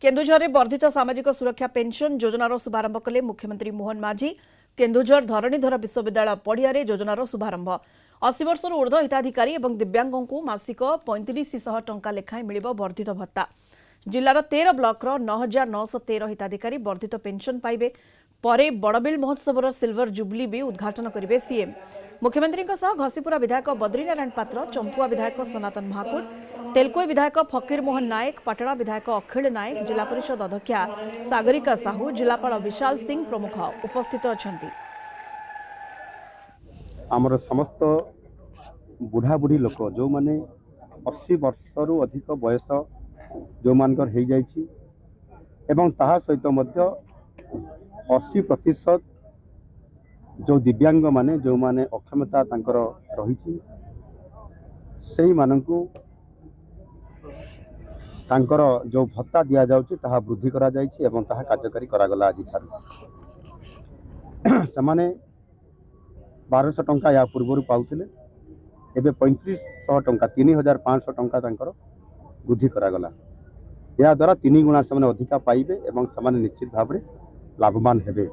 केन्दुझर में वर्धित सामाजिक सुरक्षा पेंशन योजनार शुभारंभ कले मुख्यमंत्री मोहन माझी। केन्दुझर धरणीधर विश्वविद्यालय पड़िया योजनार शुभारंभ 80 वर्ष ऊर्ध्व हिताधिकारी और दिव्यांगों को मासिक 3500 टंका लेखाएं मिल वर्धित भत्ता। जिलार 13 ब्लॉकर 9913 हिताधिकारी वर्धित पेंशन पाइबे। परे बड़बिल महोत्सवर सिल्वर जुबली भी उद्घाटन करेंगे सीएम। मुख्यमंत्री घसीपुरा विधायक बद्रीनारायण पात्र, चंपुआ विधायक सनातन महाकुड, तेलकोई विधायक फकीर मोहन नायक, पाटणा विधायक अखिल नायक, जिला परिषद अध्यक्षा सागरिका साहू, जिलापाल विशाल सिंह प्रमुख उपस्थित अच्छा। आमर समस्त बुढ़ा बुढ़ी लोक जो माने 80 वर्ष रु अधिक बयस जो मानकर हो जाइछि एवं ताहा सहित मध्य 80% जो दिव्यांग माने जो माने अक्षमता तांकर रही से मानकु तांकर जो भत्ता दिया जाउछि ताहा वृद्धि करा जाइछि एवं ताहा कार्यकारी करा गला। आज समाने 1200 टंका या पूर्व पाउथिले एबे 3500 टंका 3500 टंका तांकर वृद्धि करा गला। या द्वारा 3 गुणा से अधिका पाइबे एवं समान निश्चित भाव में लाभवान हेबे।